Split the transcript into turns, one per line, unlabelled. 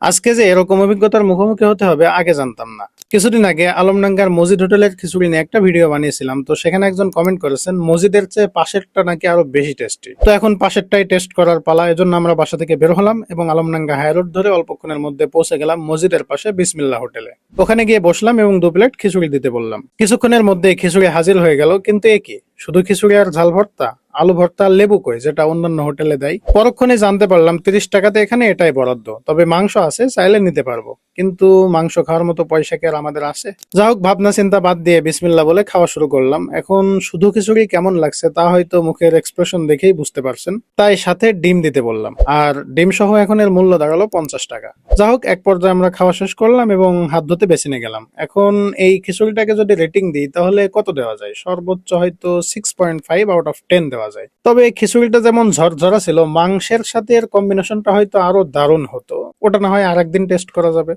আজকে যে এরকম অভিজ্ঞতার মুখোমুখি হতে হবে আগে জানতাম না। কিছুদিন আগে আলমডাঙ্গার মসজিদ হোটেলের খিচুড়ি নিয়ে একটা ভিডিও বানিয়েছিলাম, তো সেখানে একজন কমেন্ট করেছেন মসজিদের চেয়ে পাশেরটা নাকি আরো বেশি টেস্টি। তো এখন পাশেরটাই টেস্ট করার পালা, এজন্য আমরা বাসা থেকে বের হলাম এবং আলমডাঙ্গা হাই রোড ধরে অল্পক্ষণের মধ্যে পৌঁছে গেলাম মসজিদের পাশে বিসমিল্লাহ হোটেলে। ওখানে গিয়ে বসলাম এবং 2 প্লেট খিচুড়ি দিতে বললাম। কিছুক্ষণের মধ্যে খিচুড়ি হাজির হয়ে গেল, কিন্তু এ কি, শুধু খিচুড়ি আর ঝাল ভর্তা, আলু ভর্তা আর লেবু কই, যেটা অন্যান্য হোটেলে দেয়। পরক্ষণে জানতে পারলাম 30 টাকাতে এখানে এটাই বরাদ্দ, তবে মাংস আছে, চাইলে নিতে পারবো। কিন্তু মাংস খাওয়ার মতো পয়সা কি আর আমাদের আছে? যা হোক, ভাবনা চিন্তা বাদ দিয়ে বিসমিল্লাহ বলে খাওয়া শুরু করলাম। এখন শুধু খিচুড়ি কেমন লাগছে তা হয়তো মুখের এক্সপ্রেশন দেখেই বুঝতে পারছেন, তাই সাথে ডিম দিতে বললাম। আর ডিম সহ এখন এর মূল্য দাঁড়ালো 50 টাকা। যা হোক, এক পর্যায়ে আমরা খাওয়া শেষ করলাম এবং হাত ধুতে বেসিনে গেলাম। এখন এই খিচুড়িটাকে যদি রেটিং দিই তাহলে কত দেওয়া যায়? সর্বোচ্চ হয়তো 6.5 আউট অফ 10 দেওয়া যায়। তবে এই খিচুড়িটা যেমন ঝরঝরা ছিল, মাংসের সাথে এর কম্বিনেশনটা হয়তো আরো দারুণ হতো। ওটা না হয় আরেকদিন টেস্ট করা যাবে।